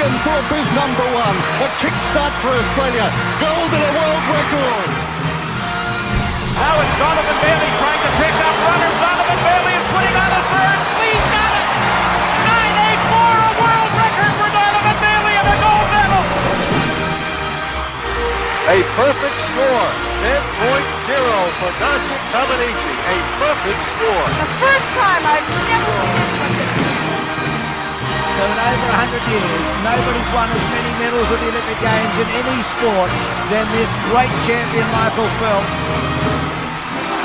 Ian Thorpe is number one. A kickstart for Australia. Gold and a world record. Now it's Donovan Bailey trying to pick up runners. Donovan Bailey is putting on a third. He's got it! 9.84, a world record for Donovan Bailey and a gold medal! A perfect score. 10.0 for Nadia Comaneci. A perfect score. The first time I've never seen this. So in over 100 years, nobody's won as many medals at the Olympic Games in any sport than this great champion, Michael Phelps.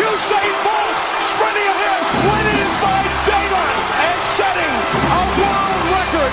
Usain Bolt sprinting ahead, winning by daylight and setting a world record,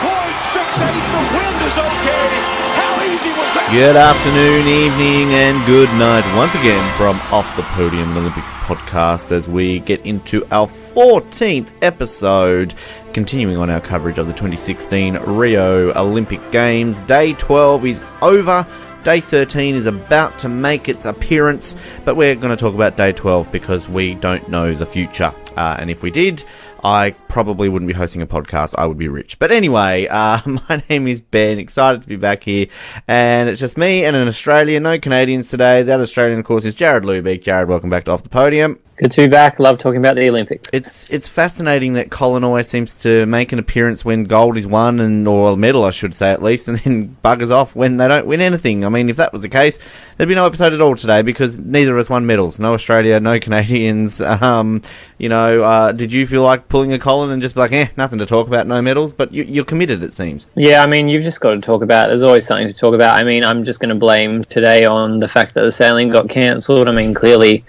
9.68. The wind is okay. How easy was that? Good afternoon, evening, and good night once again from Off the Podium Olympics podcast as we get into our 14th episode, continuing on our coverage of the 2016 Rio Olympic Games. Day 12 is over. Day 13 is about to make its appearance, but we're going to talk about Day 12 because we don't know the future. And if we did, I probably wouldn't be hosting a podcast. I would be rich. But anyway, my name is Ben. Excited to be back here. And it's just me and an Australian. No Canadians today. That Australian, of course, is Jared Lubeck. Jared, welcome back to Off the Podium. Good to be back. Love talking about the Olympics. It's fascinating that Colin always seems to make an appearance when gold is won, or a medal, I should say, at least, and then buggers off when they don't win anything. I mean, if that was the case, there'd be no episode at all today because neither of us won medals. No Australia, no Canadians. Did you feel like pulling a Colin and just be like, nothing to talk about, no medals? But you're committed, it seems. Yeah, I mean, you've just got to talk about it. There's always something to talk about. I mean, I'm just going to blame today on the fact that the sailing got cancelled. I mean, clearly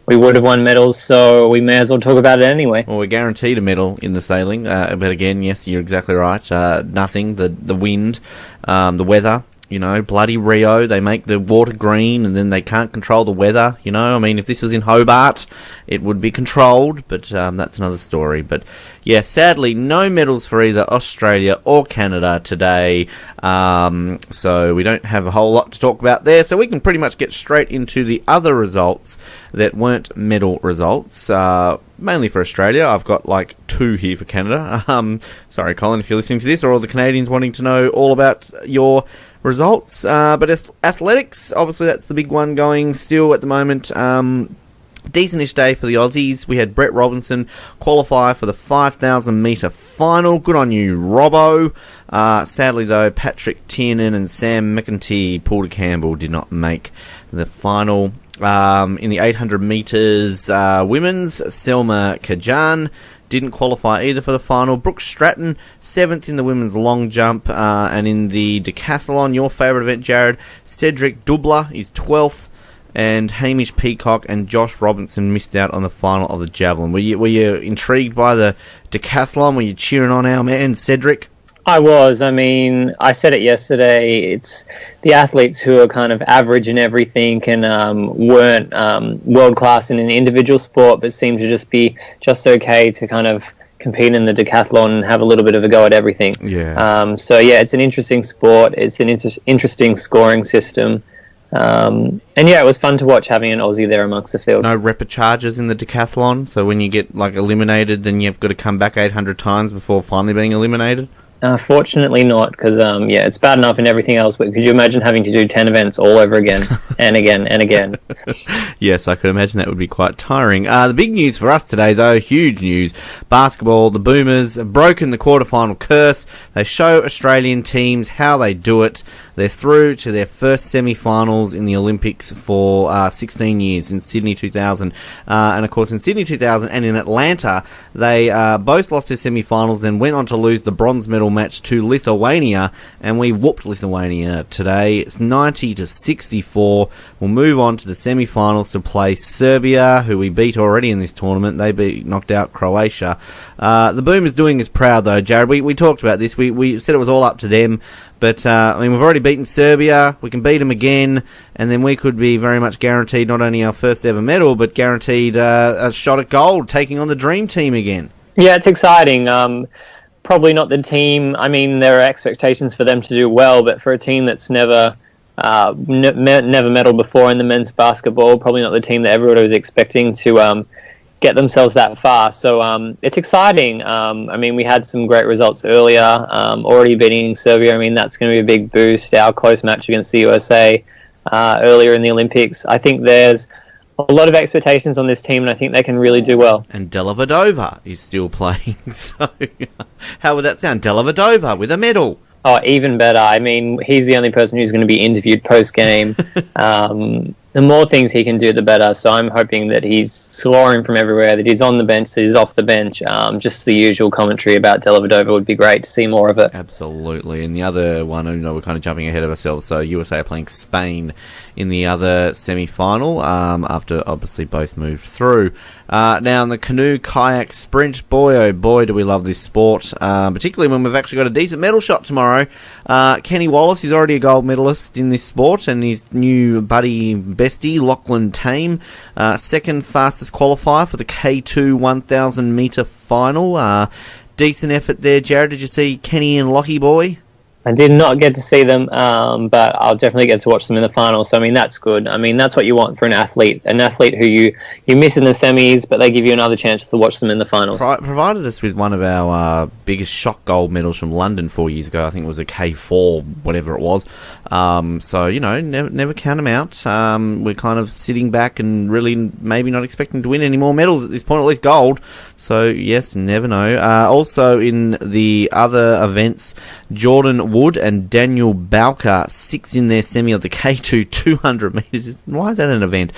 we would have won medals, so we may as well talk about it anyway. Well, we're guaranteed a medal in the sailing, but again, yes, you're exactly right. Nothing, the wind, the weather. Bloody Rio, they make the water green and then they can't control the weather, I mean, if this was in Hobart, it would be controlled, but that's another story. But yeah, sadly, no medals for either Australia or Canada today, so we don't have a whole lot to talk about there, so we can pretty much get straight into the other results that weren't medal results, mainly for Australia. I've got like 2 here for Canada. Sorry, Colin, if you're listening to this, or all the Canadians wanting to know all about your results, but athletics, obviously that's the big one going still at the moment. Decentish day for the Aussies. We had Brett Robinson qualify for the 5,000 metre final. Good on you, Robbo. Sadly though, Patrick Tiernan and Sam McEntee, Paul Campbell did not make the final. In the 800 metres women's, Selma Kajan didn't qualify either for the final. Brooke Stratton, 7th in the women's long jump. And in the decathlon, your favourite event, Jared, Cedric Dubler is 12th. And Hamish Peacock and Josh Robinson missed out on the final of the javelin. Were you intrigued by the decathlon? Were you cheering on our man, Cedric? I was. I mean, I said it yesterday. It's the athletes who are kind of average in everything and weren't world class in an individual sport, but seem to just be just okay to kind of compete in the decathlon and have a little bit of a go at everything. Yeah. So yeah, it's an interesting sport. It's an interesting scoring system. And yeah, it was fun to watch having an Aussie there amongst the field. No repecharges in the decathlon, so when you get eliminated, then you've got to come back 800 times before finally being eliminated. Fortunately not, because it's bad enough in everything else, but could you imagine having to do 10 events all over again and again and again? Yes, I could imagine that would be quite tiring. The big news for us today, though, huge news. Basketball, the Boomers have broken the quarterfinal curse. They show Australian teams how they do it. They're through to their first semi-finals in the Olympics for 16 years in Sydney 2000. And, of course, in Sydney 2000 and in Atlanta, they both lost their semi-finals and went on to lose the bronze medal match to Lithuania, and we whooped Lithuania today. It's 90-64. We'll move on to the semi-finals to play Serbia, who we beat already in this tournament. They knocked out Croatia. The Boomers doing us proud, though, Jared. We talked about this. We said it was all up to them. But, we've already beaten Serbia, we can beat them again, and then we could be very much guaranteed not only our first ever medal, but guaranteed a shot at gold, taking on the Dream Team again. Yeah, it's exciting. Probably not the team, there are expectations for them to do well, but for a team that's never medaled before in the men's basketball, probably not the team that everybody was expecting to get themselves that far. So it's exciting. I mean, we had some great results earlier, already beating Serbia. I mean, that's going to be a big boost. Our close match against the USA earlier in the Olympics. I think there's a lot of expectations on this team, and I think they can really do well. And Dellavedova is still playing, so how would that sound? Dellavedova with a medal. Oh, even better. I mean, he's the only person who's going to be interviewed post-game. The more things he can do, the better. So I'm hoping that he's scoring from everywhere, that he's on the bench, that he's off the bench. Just the usual commentary about Dellavedova would be great to see more of it. Absolutely. And the other one, we're kind of jumping ahead of ourselves. So USA are playing Spain in the other semi-final after obviously both moved through. Now in the canoe kayak sprint, boy oh boy do we love this sport, particularly when we've actually got a decent medal shot tomorrow. Kenny Wallace is already a gold medalist in this sport, and his new buddy bestie Lachlan Tame, second fastest qualifier for the K2 1000 metre final. Decent effort there, Jared. Did you see Kenny and Lockie boy? I did not get to see them, but I'll definitely get to watch them in the final. So, I mean, that's good. I mean, that's what you want for an athlete who you miss in the semis, but they give you another chance to watch them in the finals. Provided us with one of our biggest shock gold medals from London 4 years ago. I think it was a K4, whatever it was. So, never count them out. We're kind of sitting back and really maybe not expecting to win any more medals at this point, at least gold. So, yes, never know. Also, in the other events, Jordan Wood and Daniel Bowker, 6 in their semi of the K2 200 metres. Why is that an event?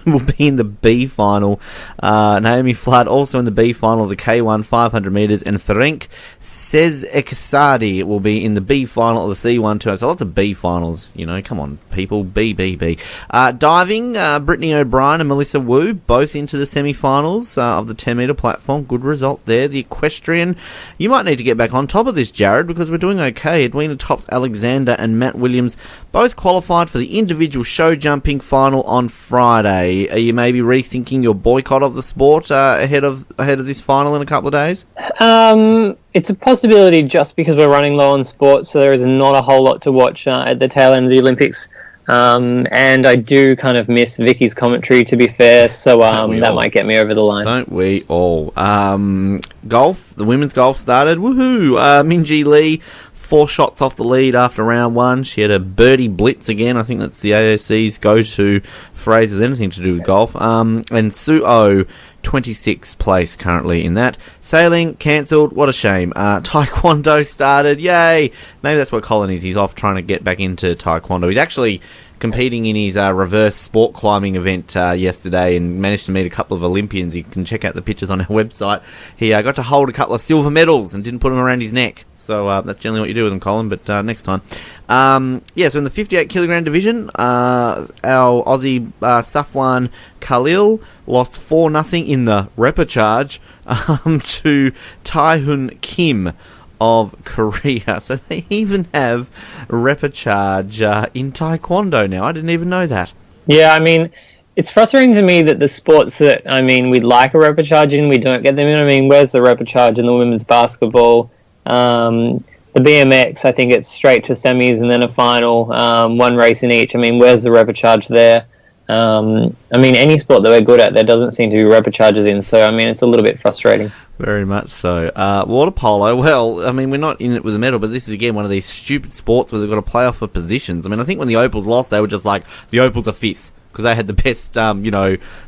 Will be in the B final. Naomi Flood also in the B final of the K1 500 metres, and Ferenc Sezekasadi will be in the B final of the C1 200. So lots of B finals, come on, people. B. Diving, Brittany O'Brien and Melissa Wu, both into the semi-finals of the 10 metre platform. Good result there. The equestrian, you might need to get back on top of this, Jared, because we're doing okay. Edwina Tops Alexander and Matt Williams both qualified for the individual show jumping final on Friday. Are you maybe rethinking your boycott of the sport ahead of this final in a couple of days? It's a possibility just because we're running low on sport, so there is not a whole lot to watch at the tail end of the Olympics. And I do kind of miss Vicky's commentary, to be fair, so that might get me over the line. Don't we all? Golf, the women's golf started. Woohoo! Minjee Lee, 4 shots off the lead after round 1. She had a birdie blitz again. I think that's the AOC's go-to phrase with anything to do with golf. And Sue O, 26th place currently in that. Sailing, cancelled. What a shame. Taekwondo started. Yay! Maybe that's what Colin is. He's off trying to get back into Taekwondo. He's actually competing in his reverse sport climbing event yesterday and managed to meet a couple of Olympians. You can check out the pictures on our website. He got to hold a couple of silver medals and didn't put them around his neck. So that's generally what you do with them, Colin, but next time. So in the 58 kilogram division, our Aussie Safwan Khalil lost 4-0 in the repechage to Taehoon Kim of Korea. So they even have repechage in Taekwondo now. I didn't even know that. Yeah, I mean, it's frustrating to me that the sports that, we'd like a repechage in, we don't get them in. I mean, where's the repechage in the women's basketball? The BMX, I think it's straight to semis and then a final, one race in each. I mean, where's the repechage there? Any sport that we're good at, there doesn't seem to be repechages in. So, it's a little bit frustrating. Very much so. Water polo, well, we're not in it with a medal, but this is, again, one of these stupid sports where they've got to play off for positions. I think when the Opals lost, they were just like, the Opals are 5th, because they had the best,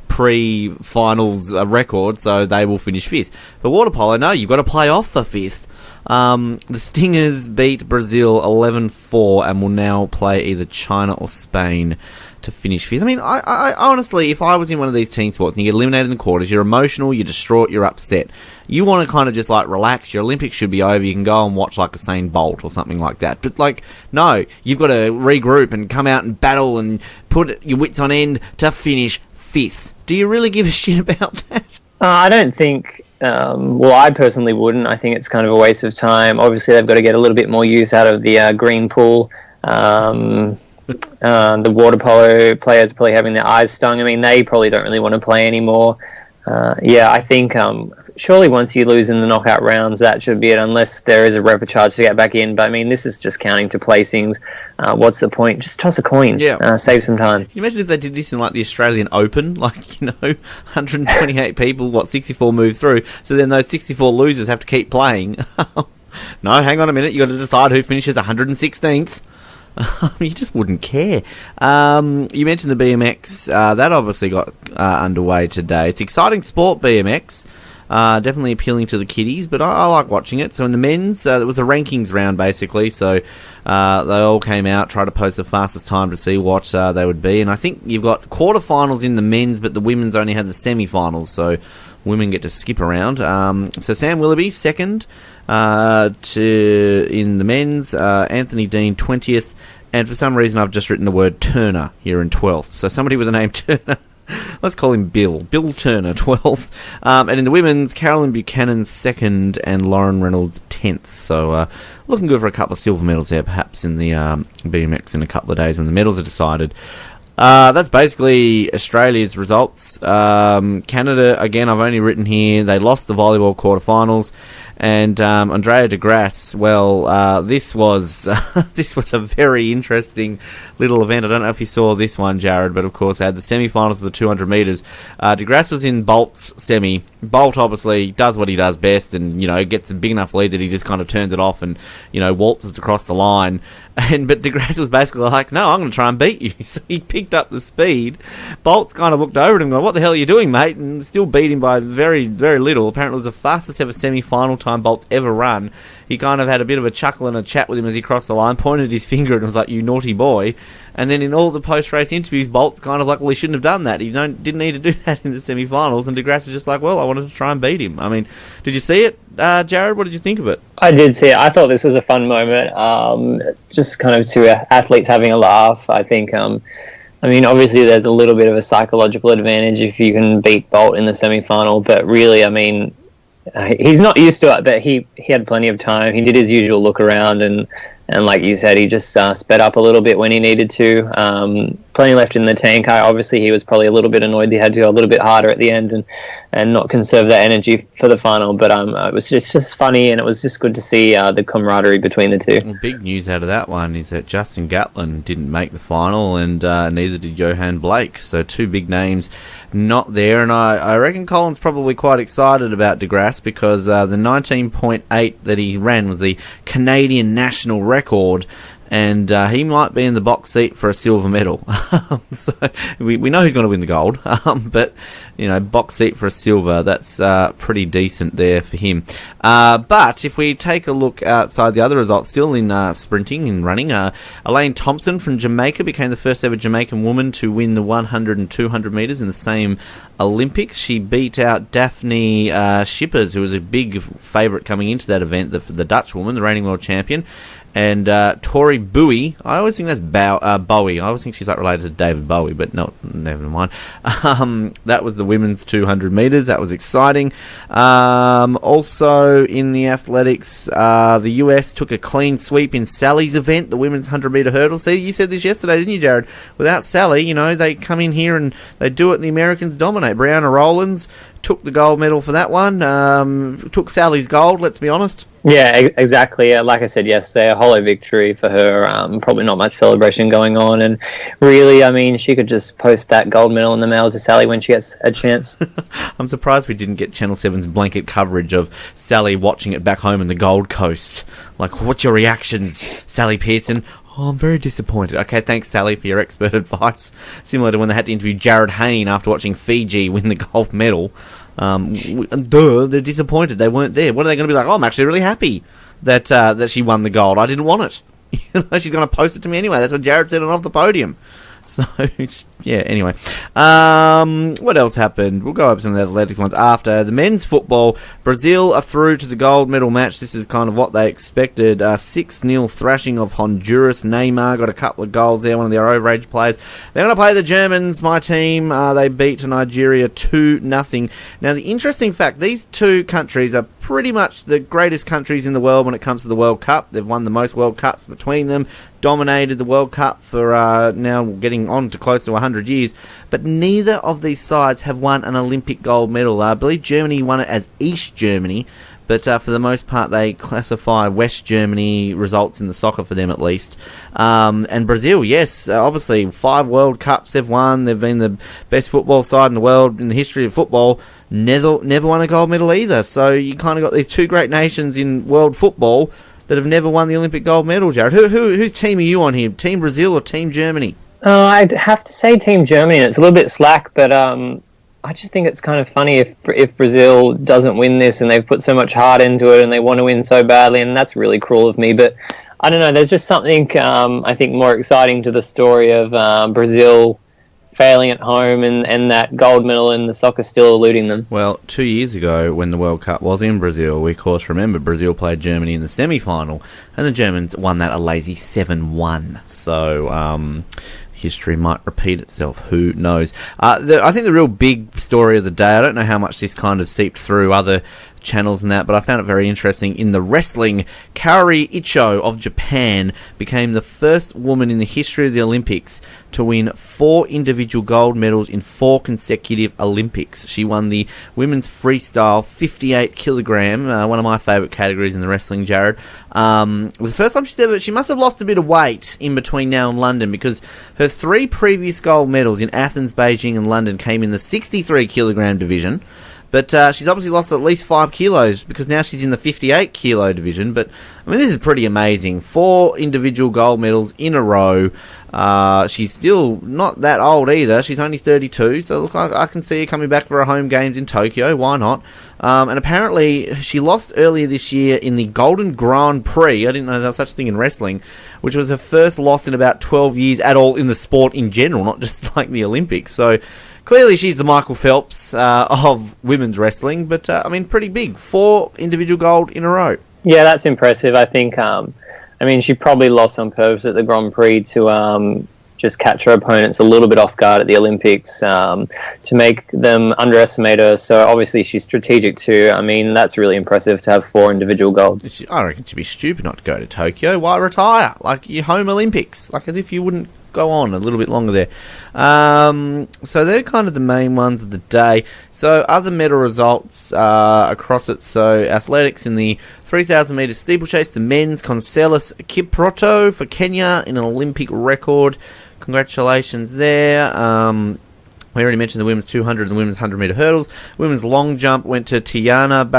pre-finals record, so they will finish 5th. But water polo, no, you've got to play off for 5th. The Stingers beat Brazil 11-4 and will now play either China or Spain to finish 5th. I honestly, if I was in one of these team sports and you get eliminated in the quarters, you're emotional, you're distraught, you're upset. You want to kind of just relax. Your Olympics should be over. You can go and watch a Usain Bolt or something like that. But no, you've got to regroup and come out and battle and put your wits on end to finish 5th. Do you really give a shit about that? I don't think. I personally wouldn't. I think it's kind of a waste of time. Obviously, they've got to get a little bit more use out of the green pool. The water polo players are probably having their eyes stung. They probably don't really want to play anymore. I think surely once you lose in the knockout rounds, that should be it, unless there is a repechage to get back in. But I mean, this is just counting to placings. What's the point? Just toss a coin. Save some time. Can you imagine if they did this in like the Australian Open? Like, 128 people, 64 move through. So then those 64 losers have to keep playing. No, hang on a minute. You got to decide who finishes 116th. You just wouldn't care. You mentioned the BMX. That obviously got underway today. It's exciting sport, BMX. Definitely appealing to the kiddies, but I like watching it. So in the men's, there was a rankings round, basically. So they all came out, tried to post the fastest time to see what they would be. And I think you've got quarterfinals in the men's, but the women's only have the semi-finals. So women get to skip around. So Sam Willoughby, second in the men's. Anthony Dean, 20th. And for some reason, I've just written the word Turner here in 12th. So somebody with the name Turner. Let's call him Bill. Bill Turner, 12th. And in the women's, Carolyn Buchanan, 2nd, and Lauren Reynolds, 10th. So looking good for a couple of silver medals there, perhaps, in the BMX in a couple of days when the medals are decided. That's basically Australia's results. Canada, again, I've only written here, they lost the volleyball quarterfinals. And Andrea de Grasse, well, this was this was a very interesting little event. I don't know if you saw this one, Jared, but of course, they had the semi-finals of the 200 metres. De Grasse was in Bolt's semi. Bolt obviously does what he does best and, gets a big enough lead that he just kind of turns it off and, waltzes across the line. But De Grasse was basically like, no, I'm going to try and beat you. So he picked up the speed. Bolt's kind of looked over at him and going, what the hell are you doing, mate? And still beat him by very, very little. Apparently it was the fastest ever semi-final time Bolt's ever run. He kind of had a bit of a chuckle and a chat with him as he crossed the line, pointed his finger and was like, you naughty boy. And then in all the post-race interviews, Bolt's kind of like, well, he shouldn't have done that. He didn't need to do that in the semi-finals. And De Grasse was just like, well, I wanted to try and beat him. I mean, did you see it, Jared? What did you think of it? I did see it. I thought this was a fun moment. Just kind of two athletes having a laugh. I think, obviously there's a little bit of a psychological advantage if you can beat Bolt in the semi-final. But really, he's not used to it, but he had plenty of time. He did his usual look around, and like you said, he just sped up a little bit when he needed to. Plenty left in the tank. Obviously, he was probably a little bit annoyed he had to go a little bit harder at the end and not conserve that energy for the final. But it was just funny, and it was just good to see the camaraderie between the two. Well, big news out of that one is that Justin Gatlin didn't make the final, and neither did Johan Blake. So two big names not there, and I reckon Colin's probably quite excited about De Grasse because the 19.8 that he ran was the Canadian national record, and he might be in the box seat for a silver medal. So we know who's going to win the gold, but box seat for a silver, that's pretty decent there for him. But if we take a look outside the other results, still in sprinting and running, Elaine Thompson from Jamaica became the first ever Jamaican woman to win the 100 and 200 metres in the same Olympics. She beat out Daphne Schippers, who was a big favourite coming into that event, the Dutch woman, the reigning world champion. And Tori Bowie, I always think that's Bowie. I always think she's like related to David Bowie, but no, never mind. That was the women's 200 metres. That was exciting. Also in the athletics, the US took a clean sweep in Sally's event, the women's 100 metre hurdle. See, you said this yesterday, didn't you, Jared? Without Sally, they come in here and they do it and the Americans dominate. Brianna Rowlands took the gold medal for that one. Took Sally's gold, let's be honest. Yeah, exactly. Like I said yesterday, a hollow victory for her. Probably not much celebration going on. And really, she could just post that gold medal in the mail to Sally when she gets a chance. I'm surprised we didn't get Channel 7's blanket coverage of Sally watching it back home in the Gold Coast. Like, what's your reactions, Sally Pearson? Oh, I'm very disappointed. Okay, thanks, Sally, for your expert advice. Similar to when they had to interview Jared Hayne after watching Fiji win the gold medal. They're disappointed they weren't there. What are they going to be like? Oh, I'm actually really happy that she won the gold. I didn't want it. She's going to post it to me anyway. That's what Jared said on Off the Podium. So, yeah, anyway. What else happened? We'll go over some of the athletic ones after. The men's football, Brazil are through to the gold medal match. This is kind of what they expected. 6-0 thrashing of Honduras. Neymar got a couple of goals there, one of their overage players. They're going to play the Germans, my team. They beat Nigeria 2-0. Now, the interesting fact, these two countries are pretty much the greatest countries in the world when it comes to the World Cup. They've won the most World Cups between them. dominated the World Cup for now getting on to close to 100 years, but neither of these sides have won an Olympic gold medal. I believe Germany won it as East Germany, but for the most part they classify West Germany results in the soccer for them at least. And Brazil, yes, obviously 5 World Cups they've won. They've been the best football side in the world in the history of football. Never won a gold medal either. So you kind of got these two great nations in world football that have never won the Olympic gold medal, Jared. Whose team are you on here? Team Brazil or Team Germany? I'd have to say Team Germany. It's a little bit slack, but I just think it's kind of funny if Brazil doesn't win this, and they've put so much heart into it and they want to win so badly, and that's really cruel of me. But I don't know, there's just something I think more exciting to the story of Brazil failing at home and that gold medal and the soccer still eluding them. Well, 2 years ago when the World Cup was in Brazil, we of course remember Brazil played Germany in the semi-final and the Germans won that a lazy 7-1. So history might repeat itself. Who knows? I think the real big story of the day, I don't know how much this kind of seeped through other channels and that, but I found it very interesting. In the wrestling, Kaori Icho of Japan became the first woman in the history of the Olympics to win 4 individual gold medals in 4 consecutive Olympics. She won the women's freestyle 58 kilogram, one of my favourite categories in the wrestling, Jared. It was the first time she must have lost a bit of weight in between now and London, because her 3 previous gold medals in Athens, Beijing and London came in the 63 kilogram division. But she's obviously lost at least 5 kilos because now she's in the 58 kilo division. But, I mean, this is pretty amazing. 4 individual gold medals in a row. She's still not that old either. She's only 32. So, look, I can see her coming back for her home games in Tokyo. Why not? And apparently, she lost earlier this year in the Golden Grand Prix. I didn't know there was such a thing in wrestling, which was her first loss in about 12 years at all in the sport in general, not just like the Olympics. So, clearly, she's the Michael Phelps of women's wrestling, but, I mean, pretty big. 4 individual gold in a row. Yeah, that's impressive. I think, she probably lost on purpose at the Grand Prix to just catch her opponents a little bit off guard at the Olympics, to make them underestimate her. So, obviously, she's strategic too. I mean, that's really impressive to have 4 individual golds. I reckon she'd be stupid not to go to Tokyo. Why retire? Like, your home Olympics. Like, as if you wouldn't go on a little bit longer there. So they're kind of the main ones of the day. So other medal results across it. So athletics in the 3,000 metre steeplechase, the men's, Conseslus Kiproto for Kenya in an Olympic record. Congratulations there. We already mentioned the women's 200 and the women's 100 metre hurdles. Women's long jump went to Tiana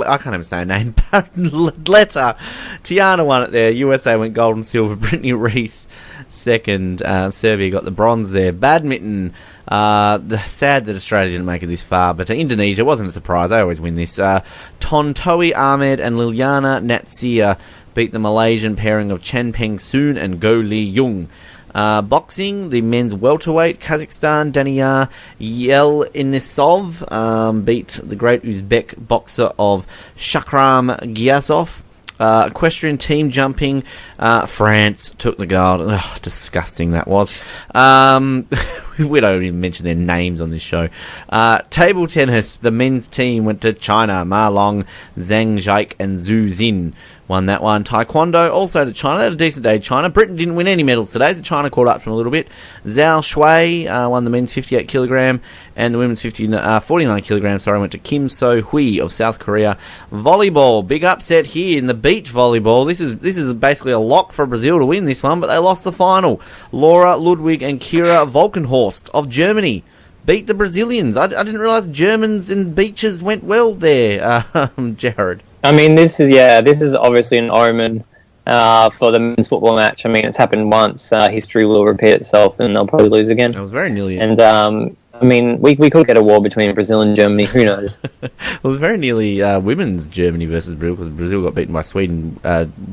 I can't even say her name. Barletta. Tiana won it there. USA went gold and silver. Brittany Reese second. Serbia got the bronze there. Badminton. Sad that Australia didn't make it this far, but Indonesia wasn't a surprise. They always win this. Tontowi Ahmed and Liliana Natsia beat the Malaysian pairing of Chen Peng Soon and Go Lee Jung. Boxing, the men's welterweight, Kazakhstan, Daniyar Yelnisov beat the great Uzbek boxer of Shakram Gyasov. Equestrian team jumping, France took the gold. Ugh, disgusting that was. We don't even mention their names on this show. Table tennis, the men's team went to China. Ma Long, Zhang Zhaik and Zhu Xin won that one. Taekwondo also to China. They had a decent day, China. Britain didn't win any medals today, so China caught up to them a little bit. Zhao Shui won the men's 58 kilogram and the women's 49 kilogram. Went to Kim So Hui of South Korea. Volleyball, big upset here in the beach volleyball. This is basically a lock for Brazil to win this one, but they lost the final. Laura Ludwig and Kira Volkenhorst of Germany beat the Brazilians. I didn't realise Germans and beaches went well there, Jared. I mean, this is obviously an omen for the men's football match. I mean, it's happened once. History will repeat itself, and they'll probably lose again. It was very nearly. And I mean, we could get a war between Brazil and Germany. Who knows? Well, it was very nearly women's Germany versus Brazil, because Brazil got beaten by Sweden.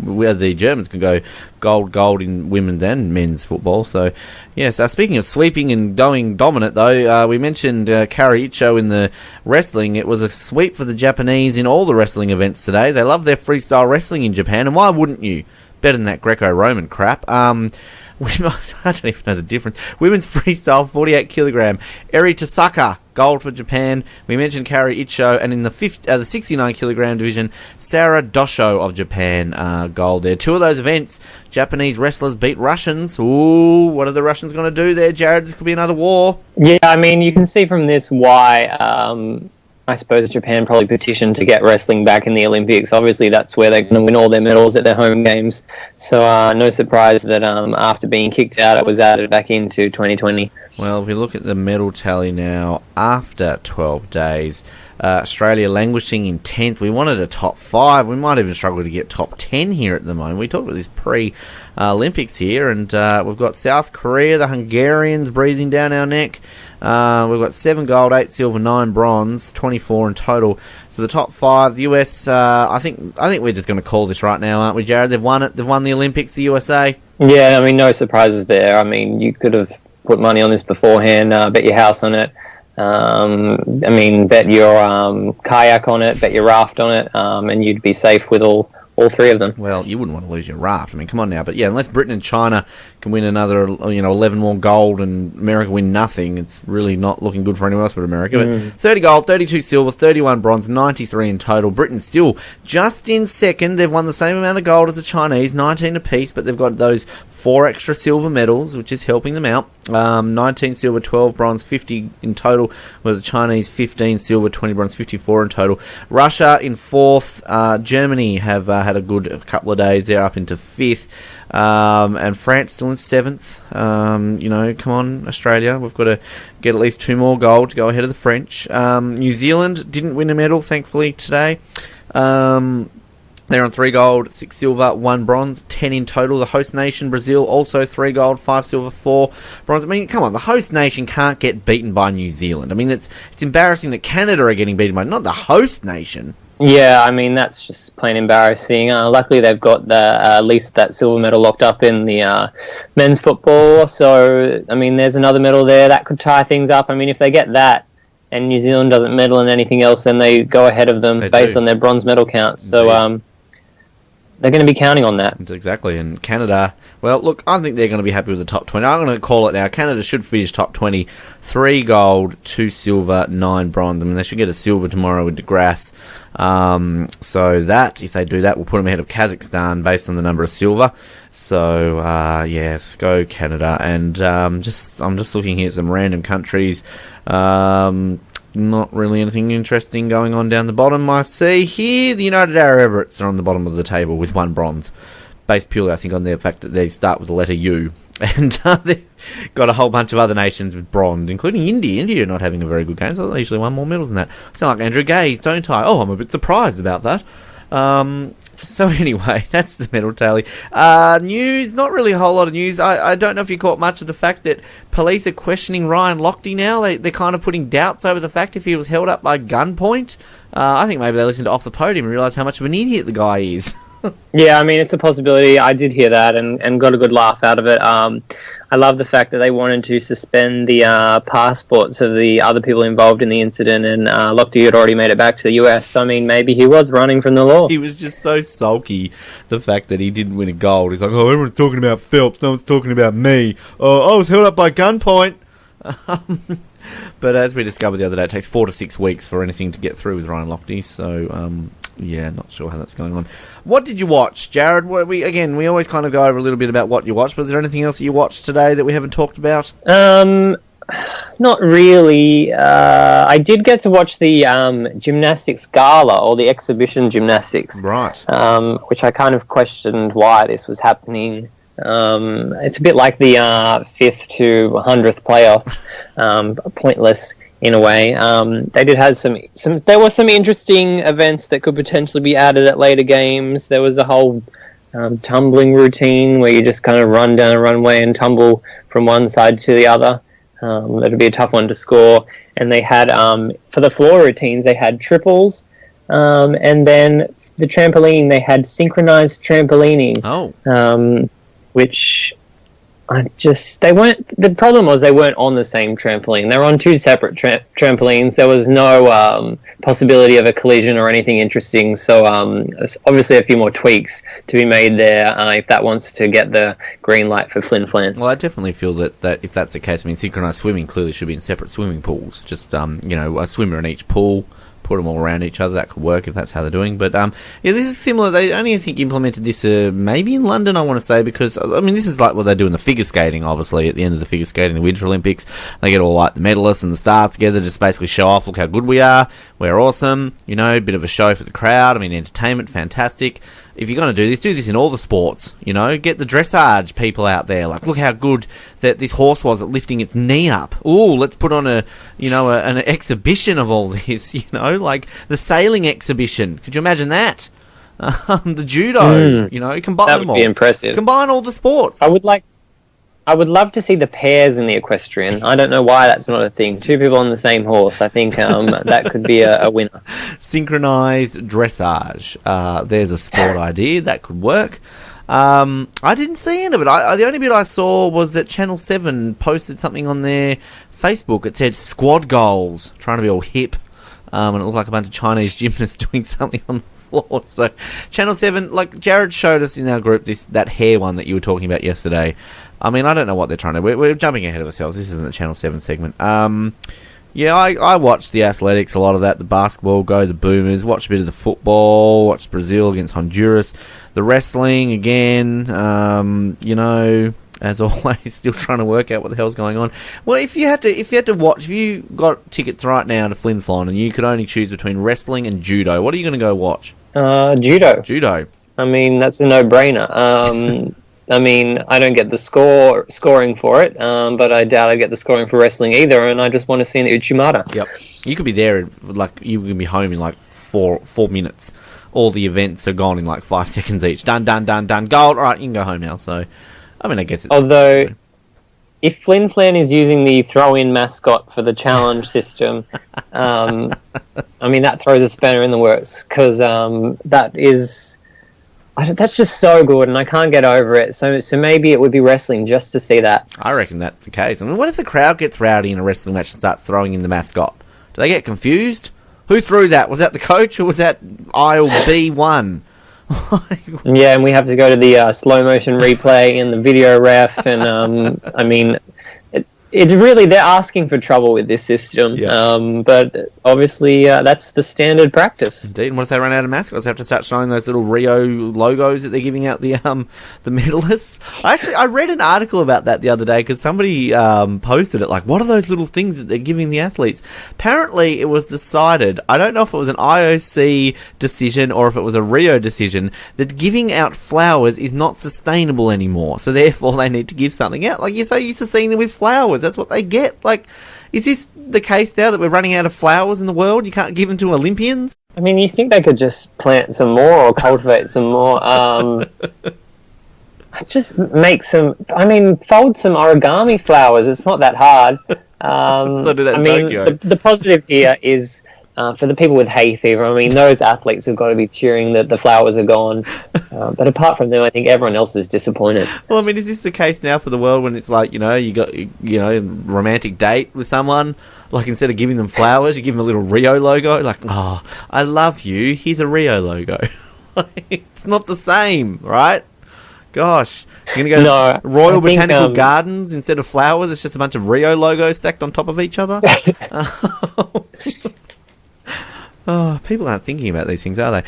Where the Germans can go gold in women's and men's football. So, yes. Speaking of sweeping and going dominant, though, we mentioned Kaori Icho in the wrestling. It was a sweep for the Japanese in all the wrestling events today. They love their freestyle wrestling in Japan, and why wouldn't you? Better than that Greco-Roman crap. I don't even know the difference. Women's freestyle 48 kilogram. Eri Tasaka gold for Japan. We mentioned Kari Icho, and in the 69kg division, Sarah Dosho of Japan, gold there. Two of those events, Japanese wrestlers beat Russians. Ooh, what are the Russians going to do there, Jared? This could be another war. Yeah, I mean, you can see from this why I suppose Japan probably petitioned to get wrestling back in the Olympics. Obviously, that's where they're going to win all their medals at their home games. So no surprise that after being kicked out, it was added back into 2020. Well, if we look at the medal tally now, after 12 days, Australia languishing in 10th. We wanted a top 5. We might even struggle to get top 10 here at the moment. We talked about this pre-Olympics here, and we've got South Korea, the Hungarians breathing down our neck. We've got 7 gold, 8 silver, 9 bronze, 24 in total. So the top 5, the US, I think we're just going to call this right now, aren't we, Jared? They've won it. They've won the Olympics, the USA. Yeah, I mean, no surprises there. I mean, you could have put money on this beforehand, bet your house on it. I mean, bet your kayak on it, bet your raft on it, and you'd be safe with all 3 of them. Well, you wouldn't want to lose your raft. I mean, come on now. But yeah, unless Britain and China can win another, 11 more gold and America win nothing, it's really not looking good for anyone else but America. But 30 gold, 32 silver, 31 bronze, 93 in total. Britain still just in second. They've won the same amount of gold as the Chinese, 19 apiece, but they've got those 4 extra silver medals, which is helping them out. 19 silver, 12 bronze, 50 in total, with the Chinese 15 silver, 20 bronze, 54 in total. Russia in 4th. Germany have had a good couple of days. They're up into 5th. And France still in 7th. Come on, Australia. We've got to get at least 2 more gold to go ahead of the French. New Zealand didn't win a medal, thankfully, today. They're on 3 gold, 6 silver, 1 bronze, 10 in total. The host nation, Brazil, also 3 gold, 5 silver, 4 bronze. I mean, come on, the host nation can't get beaten by New Zealand. I mean, it's embarrassing that Canada are getting beaten by, not the host nation. Yeah, I mean, that's just plain embarrassing. Luckily, they've got at least that silver medal locked up in the men's football. So, I mean, there's another medal there. That could tie things up. I mean, if they get that and New Zealand doesn't medal in anything else, then they go ahead of them based on their bronze medal counts. So, they're going to be counting on that. Exactly. And Canada, well, look, I think they're going to be happy with the top 20. I'm going to call it now. Canada should finish top 20. 3 gold, 2 silver, 9 bronze. I mean, they should get a silver tomorrow with DeGrasse. So that, if they do that, will put them ahead of Kazakhstan based on the number of silver. So, yes, go Canada. And I'm just looking here at some random countries. Not really anything interesting going on down the bottom. I see here the United Arab Emirates are on the bottom of the table with 1 bronze, based purely, I think, on the fact that they start with the letter U. And they've got a whole bunch of other nations with bronze, including India. India are not having a very good game, so they usually won more medals than that. I sound like Andrew Gaze, don't I? Oh, I'm a bit surprised about that. So anyway, that's the medal tally. News, not really a whole lot of news. I don't know if you caught much of the fact that police are questioning Ryan Lochte now. They're kind of putting doubts over the fact if he was held up by gunpoint. I think maybe they listened to Off the Podium and realised how much of an idiot the guy is. Yeah, I mean, it's a possibility. I did hear that and got a good laugh out of it. I love the fact that they wanted to suspend the passports of the other people involved in the incident, and Lochte had already made it back to the US. I mean, maybe he was running from the law. He was just so sulky, the fact that he didn't win a gold. He's like, oh, everyone's talking about Phelps, no one's talking about me. Oh, I was held up by gunpoint. But as we discovered the other day, it takes 4 to 6 weeks for anything to get through with Ryan Lochte, so... yeah, not sure how that's going on. What did you watch, Jared? We always kind of go over a little bit about what you watched, but is there anything else that you watched today that we haven't talked about? Not really. I did get to watch the gymnastics gala, or the exhibition gymnastics. Right. Which I kind of questioned why this was happening. It's a bit like the 5th to 100th playoff, pointless in a way. They did have some. There were some interesting events that could potentially be added at later games. There was a whole tumbling routine where you just kind of run down a runway and tumble from one side to the other. That'd be a tough one to score. And they had, for the floor routines, they had triples, and then the trampoline, they had synchronized trampolining. Oh. Which they weren't. The problem was they weren't on the same trampoline. They were on 2 separate trampolines. There was no possibility of a collision or anything interesting. So there's obviously a few more tweaks to be made there if that wants to get the green light for Flin Flan. Well, I definitely feel that if that's the case, I mean, synchronised swimming clearly should be in separate swimming pools. Just, a swimmer in each pool, put them all around each other. That could work if that's how they're doing. But, this is similar. They only, I think, implemented this maybe in London, I want to say, because, I mean, this is like what they do in the figure skating, obviously, at the end of the figure skating, the Winter Olympics. They get all, like, the medalists and the stars together, just basically show off, look how good we are, we're awesome, a bit of a show for the crowd. I mean, entertainment, fantastic. If you're going to do this in all the sports, get the dressage people out there. Like, look how good that this horse was at lifting its knee up. Ooh, let's put on an exhibition of all this, like the sailing exhibition. Could you imagine that? The judo, combine that them would all. be impressive. Combine all the sports. I would love to see the pairs in the equestrian. I don't know why that's not a thing. Two people on the same horse. I think that could be a winner. Synchronized dressage. There's a sport idea that could work. I didn't see any of it. The only bit I saw was that Channel 7 posted something on their Facebook. It said squad goals, trying to be all hip. And it looked like a bunch of Chinese gymnasts doing something on the floor. So Channel 7, like Jared showed us in our group, that hair one that you were talking about yesterday. I mean, I don't know what they're trying to... We're jumping ahead of ourselves. This isn't the Channel 7 segment. I watched the athletics, a lot of that, the basketball, the Boomers, watched a bit of the football, watched Brazil against Honduras, the wrestling again, as always, still trying to work out what the hell's going on. Well, if you got tickets right now to Flin Flon and you could only choose between wrestling and judo, what are you going to go watch? Judo. Judo. I mean, that's a no-brainer. I mean, I don't get the scoring for it, but I doubt I get the scoring for wrestling either, and I just want to see an Uchimata. Yep. You could be there, you could be home in 4 minutes. All the events are gone in 5 seconds each. Done, gold. All right, you can go home now. So, I mean, I guess it's... Although, if Flin Flan is using the throw-in mascot for the challenge system, I mean, that throws a spanner in the works, because that's just so good, and I can't get over it. So maybe it would be wrestling just to see that. I reckon that's the case. I mean, what if the crowd gets rowdy in a wrestling match and starts throwing in the mascot? Do they get confused? Who threw that? Was that the coach, or was that aisle B1? Yeah, and we have to go to the slow motion replay and the video ref, and I mean, it's really, they're asking for trouble with this system. Yeah. But obviously that's the standard practice. Indeed. And what if they run out of mascots? They have to start showing those little Rio logos that they're giving out the medalists. I read an article about that the other day because somebody posted it, what are those little things that they're giving the athletes? Apparently it was decided, I don't know if it was an IOC decision or if it was a Rio decision, that giving out flowers is not sustainable anymore. So therefore they need to give something out. You're so used to seeing them with flowers. That's what they get. Is this the case now that we're running out of flowers in the world? You can't give them to Olympians? I mean, you think they could just plant some more or cultivate some more? Just make some... I mean, fold some origami flowers. It's not that hard. So do that in Tokyo. The positive here is... for the people with hay fever, I mean, those athletes have got to be cheering that the flowers are gone. But apart from them, I think everyone else is disappointed. Well, I mean, is this the case now for the world when it's you got, romantic date with someone? Instead of giving them flowers, you give them a little Rio logo. Oh, I love you. Here's a Rio logo. It's not the same, right? Gosh. You're going to go to Royal Botanical Gardens instead of flowers? It's just a bunch of Rio logos stacked on top of each other? Oh, people aren't thinking about these things, are they?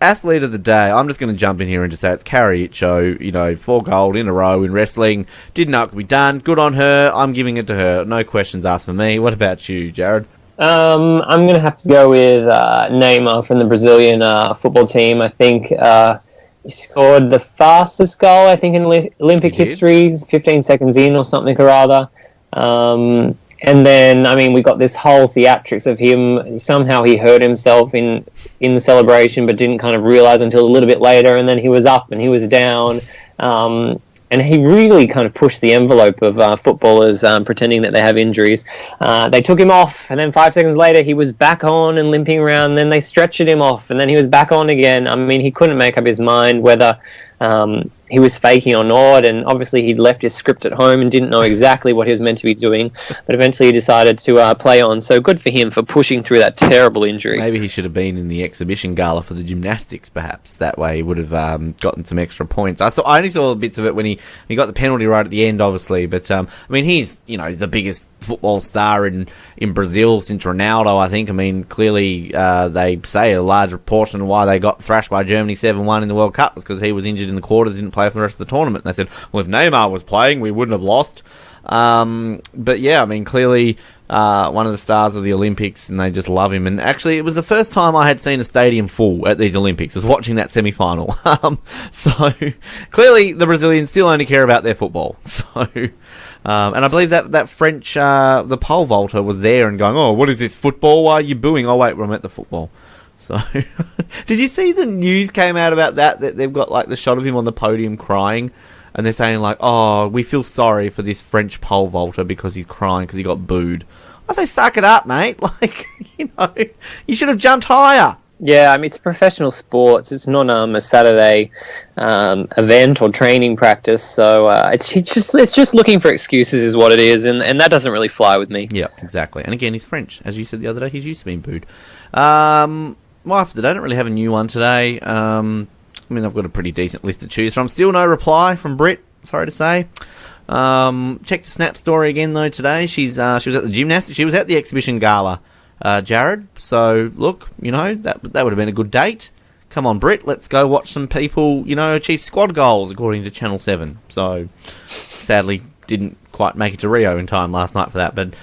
Athlete of the day. I'm just going to jump in here and just say it's Carrie Itcho. 4 gold in a row in wrestling. Didn't know it could be done. Good on her. I'm giving it to her. No questions asked for me. What about you, Jared? I'm going to have to go with Neymar from the Brazilian football team. I think he scored the fastest goal, I think, in Olympic history, 15 seconds in or something or other. And then, I mean, we got this whole theatrics of him. Somehow he hurt himself in the celebration, but didn't kind of realize until a little bit later. And then he was up and he was down. And he really kind of pushed the envelope of footballers pretending that they have injuries. They took him off, and then 5 seconds later he was back on and limping around. And then they stretched him off, and then he was back on again. I mean, he couldn't make up his mind whether he was faking or not, and obviously he'd left his script at home and didn't know exactly what he was meant to be doing, but eventually he decided to play on. So good for him for pushing through that terrible injury. Maybe he should have been in the exhibition gala for the gymnastics, perhaps. That way he would have gotten some extra points. I only saw bits of it when he got the penalty right at the end, obviously, but I mean, he's, you know, the biggest football star in Brazil since Ronaldo, I think. I mean, clearly they say a large portion of why they got thrashed by Germany 7-1 in the World Cup was because he was injured in the quarters, didn't play for the rest of the tournament. And they said, well, if Neymar was playing, we wouldn't have lost. But yeah, I mean, clearly one of the stars of the Olympics, and they just love him. And actually, it was the first time I had seen a stadium full at these Olympics, was watching that semi-final. So clearly the Brazilians still only care about their football. So and I believe that French, the pole vaulter was there and going, oh, what is this, football? Why are you booing? Oh, wait, we're at the football. So, did you see the news came out about that they've got, like, the shot of him on the podium crying, and they're saying, like, oh, we feel sorry for this French pole vaulter because he's crying because he got booed. I say, suck it up, mate. Like, you know, you should have jumped higher. Yeah, I mean, it's professional sports. It's not a Saturday event or training practice. So it's just looking for excuses is what it is, and that doesn't really fly with me. Yeah, exactly. And again, he's French. As you said the other day, he's used to being booed. Well, after that, I don't really have a new one today. I mean, I've got a pretty decent list to choose from. Still no reply from Brit, sorry to say. Checked the Snap story again, though, today. She was at the gymnastics. She was at the exhibition gala, Jared. So, look, you know, that would have been a good date. Come on, Brit, let's go watch some people, you know, achieve squad goals, according to Channel 7. So, sadly, didn't quite make it to Rio in time last night for that, but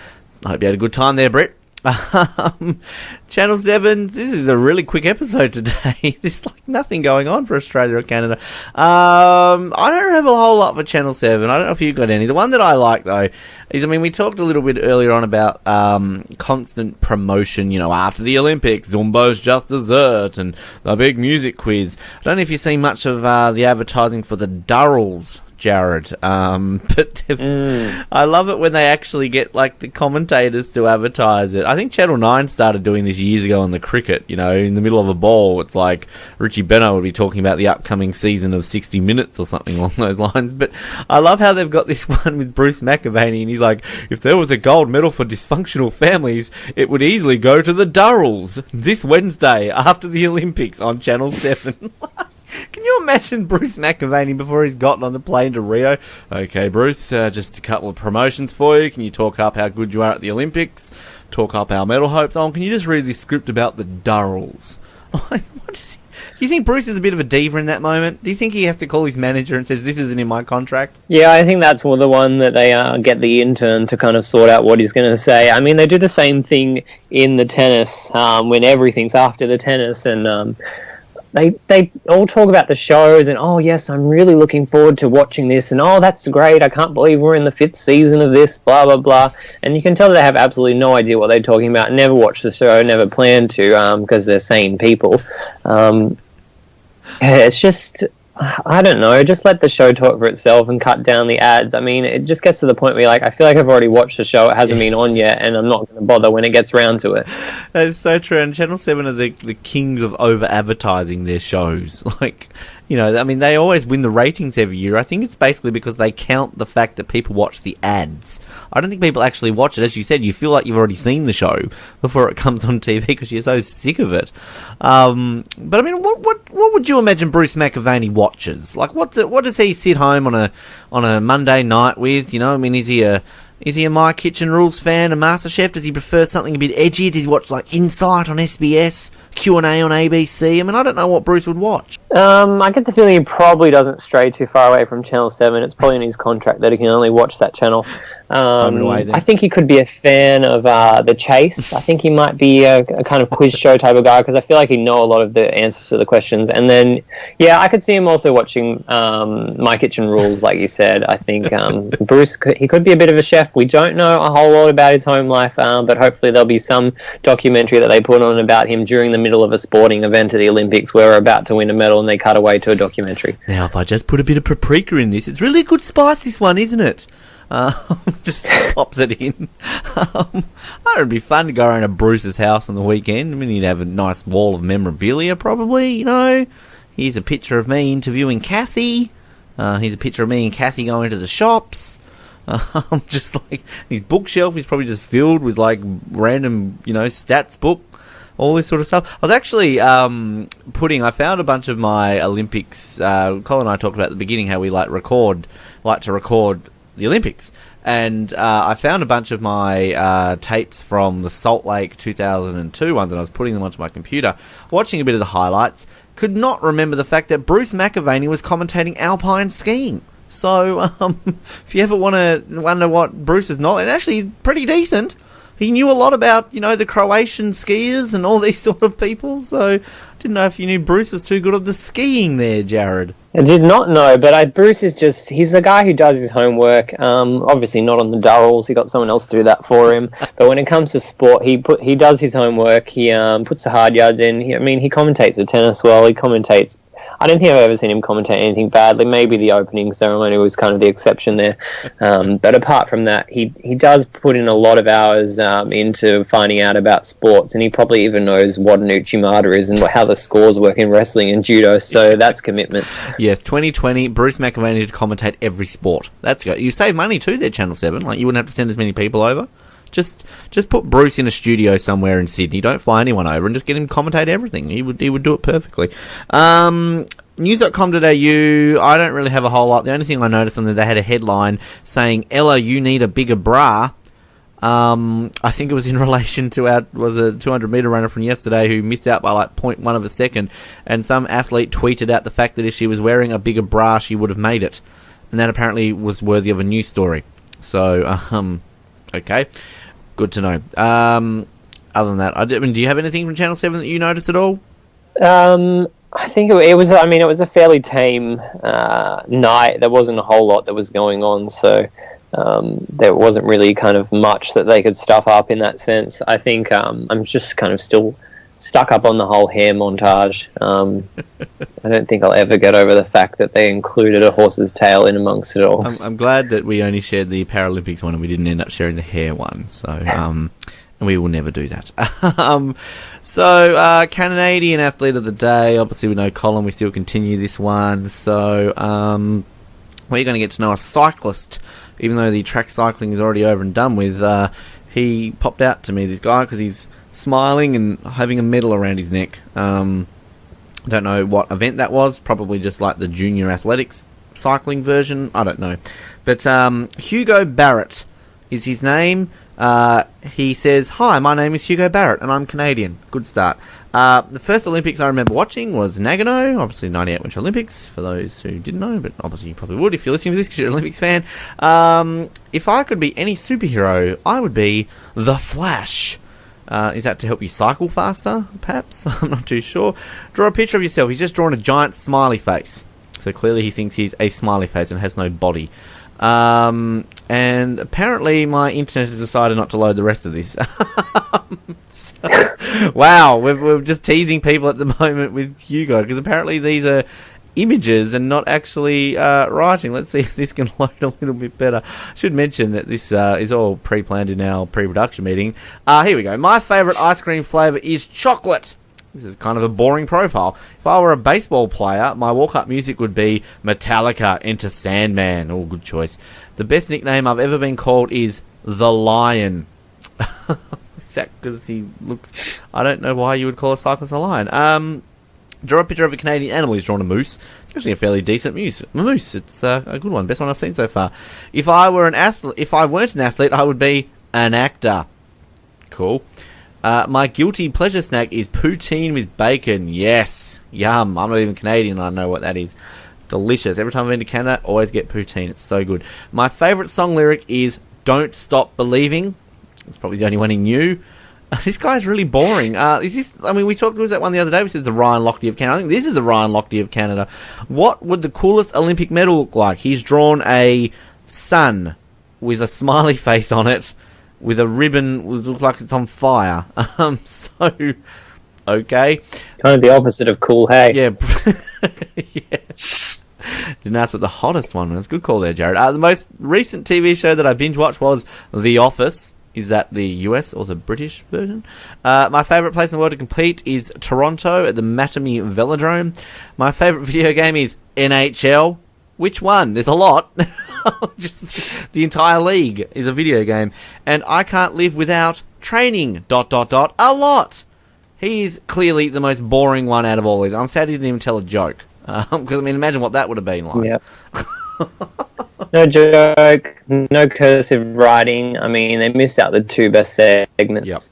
I hope you had a good time there, Brit. Channel 7, this is a really quick episode today. There's like nothing going on for Australia or Canada. I don't have a whole lot for Channel 7. I don't know if you got any. The one that I like, though, is, I mean, we talked a little bit earlier on about constant promotion, you know, after the Olympics, Zumbo's Just Dessert, and the big music quiz. I don't know if you've seen much of the advertising for the Durrells, Jared, but I love it when they actually get, like, the commentators to advertise it. I think Channel 9 started doing this years ago on the cricket, you know, in the middle of a ball. It's like Richie Benaud would be talking about the upcoming season of 60 Minutes or something along those lines. But I love how they've got this one with Bruce McAvaney, and he's like, if there was a gold medal for dysfunctional families, it would easily go to the Durrells this Wednesday after the Olympics on Channel 7. Can you imagine Bruce McAvaney before he's gotten on the plane to Rio? Okay, Bruce, just a couple of promotions for you. Can you talk up how good you are at the Olympics? Talk up our medal hopes. Oh, can you just read this script about the Durrells? What is he? Do you think Bruce is a bit of a diva in that moment? Do you think he has to call his manager and says, this isn't in my contract? Yeah, I think that's the one that they get the intern to kind of sort out what he's going to say. I mean, they do the same thing in the tennis when everything's after the tennis, and They all talk about the shows and, oh, yes, I'm really looking forward to watching this, and, oh, that's great, I can't believe we're in the 5th season of this, blah, blah, blah. And you can tell that they have absolutely no idea what they're talking about, never watched the show, never plan to, because they're sane people. It's just, I don't know, just let the show talk for itself and cut down the ads. I mean, it just gets to the point where you're like, I feel like I've already watched the show, it hasn't been on yet, and I'm not going to bother when it gets round to it. That is so true, and Channel 7 are the kings of over-advertising their shows. Like, you know, I mean, they always win the ratings every year. I think it's basically because they count the fact that people watch the ads. I don't think people actually watch it. As you said, you feel like you've already seen the show before it comes on TV because you're so sick of it. But I mean, what would you imagine Bruce McAvaney watches? Like, what does he sit home on a Monday night with? You know, I mean, is he a My Kitchen Rules fan, a MasterChef? Does he prefer something a bit edgy? Does he watch, like, Insight on SBS, Q&A on ABC? I mean, I don't know what Bruce would watch. I get the feeling he probably doesn't stray too far away from Channel 7. It's probably in his contract that he can only watch that channel. I think he could be a fan of The Chase. I think he might be a kind of quiz show type of guy because I feel like he'd know a lot of the answers to the questions. And then, yeah, I could see him also watching My Kitchen Rules, like you said. I think Bruce, he could be a bit of a chef. We don't know a whole lot about his home life, but hopefully there'll be some documentary that they put on about him during the middle of a sporting event at the Olympics where we're about to win a medal and they cut away to a documentary. Now, if I just put a bit of paprika in this, it's really a good spice, this one, isn't it? Just pops it in. It'd be fun to go around to Bruce's house on the weekend. I mean, he'd have a nice wall of memorabilia, probably, you know. Here's a picture of me interviewing Kathy. Here's a picture of me and Kathy going to the shops. Just like his bookshelf is probably just filled with like random, stats book, all this sort of stuff. I was actually I found a bunch of my Olympics. Colin and I talked about at the beginning how we like to record the Olympics. And I found a bunch of my tapes from the Salt Lake 2002 ones, and I was putting them onto my computer, watching a bit of the highlights. Could not remember the fact that Bruce McAvaney was commentating alpine skiing. So, if you ever want to wonder what Bruce's knowledge, and actually he's pretty decent. He knew a lot about, the Croatian skiers and all these sort of people. So, didn't know if you knew Bruce was too good at the skiing there, Jared. I did not know, but Bruce is he's the guy who does his homework. Obviously not on the Durrells. He got someone else to do that for him. But when it comes to sport, he does his homework. He puts the hard yards in. He commentates the tennis well. He commentates. I don't think I've ever seen him commentate anything badly. Maybe the opening ceremony was kind of the exception there. But apart from that, he does put in a lot of hours into finding out about sports, and he probably even knows what an Uchimata is and how the scores work in wrestling and judo. So that's commitment. Yes, 2020, Bruce McAvaney to commentate every sport. That's good. You save money too there, Channel 7. Like, you wouldn't have to send as many people over. Just put Bruce in a studio somewhere in Sydney. Don't fly anyone over and just get him to commentate everything. He would do it perfectly. News.com.au, I don't really have a whole lot. The only thing I noticed on there, they had a headline saying, Ella, you need a bigger bra. I think it was in relation to a 200-metre runner from yesterday who missed out by like 0.1 of a second, and some athlete tweeted out the fact that if she was wearing a bigger bra, she would have made it. And that apparently was worthy of a news story. So, okay. Good to know. Other than that, do you have anything from Channel 7 that you noticed at all? I think it was a fairly tame night. There wasn't a whole lot that was going on, so there wasn't really kind of much that they could stuff up in that sense. I think I'm just kind of still stuck up on the whole hair montage. I don't think I'll ever get over the fact that they included a horse's tail in amongst it all. I'm glad that we only shared the Paralympics one and we didn't end up sharing the hair one. So, and we will never do that. Canadian Athlete of the Day. Obviously, we know Colin. We still continue this one. So, we're going to get to know a cyclist, even though the track cycling is already over and done with. He popped out to me, this guy, because he's smiling and having a medal around his neck. Don't know what event that was. Probably just like the junior athletics cycling version. I don't know. But Hugo Barrett is his name. He says, "Hi, my name is Hugo Barrett and I'm Canadian." Good start. The first Olympics I remember watching was Nagano, obviously 98 Winter Olympics, for those who didn't know, but obviously you probably would if you're listening to this because you're an Olympics fan. If I could be any superhero, I would be the Flash. Is that to help you cycle faster, perhaps? I'm not too sure. Draw a picture of yourself. He's just drawn a giant smiley face. So clearly he thinks he's a smiley face and has no body. And apparently my internet has decided not to load the rest of this. Wow, we're just teasing people at the moment with Hugo, because apparently these are images and not actually writing. Let's see if this can load a little bit better. I should mention that this is all pre-planned in our pre-production meeting. Here we go. My favourite ice cream flavour is chocolate. This is kind of a boring profile. If I were a baseball player, my walk-up music would be Metallica, Enter Sandman. Oh, good choice. The best nickname I've ever been called is The Lion. Is that because he looks... I don't know why you would call a cyclist a lion. Draw a picture of a Canadian animal. He's drawn a moose. It's actually a fairly decent moose. It's a good one. Best one I've seen so far. If I weren't an athlete, I would be an actor. Cool. My guilty pleasure snack is poutine with bacon. Yes. Yum. I'm not even Canadian. I know what that is. Delicious. Every time I've been to Canada, always get poutine. It's so good. My favourite song lyric is Don't Stop Believing. It's probably the only one he knew. This guy's really boring. Is this? I mean, we talked about that one the other day. We said the Ryan Lochte of Canada. I think this is the Ryan Lochte of Canada. What would the coolest Olympic medal look like? He's drawn a sun with a smiley face on it, with a ribbon that looks like it's on fire. So, okay. Kind of the opposite of cool, hey? Yeah. Yeah. Didn't ask what the hottest one was. Good call there, Jared. The most recent TV show that I binge-watched was The Office. Is that the US or the British version? My favourite place in the world to compete is Toronto at the Mattamy Velodrome. My favourite video game is NHL. Which one? There's a lot. Just the entire league is a video game. And I can't live without training, ... a lot. He's clearly the most boring one out of all these. I'm sad he didn't even tell a joke. Because, I mean, imagine what that would have been like. Yeah. No joke, no cursive writing. I mean, they missed out the two best segments. Yep.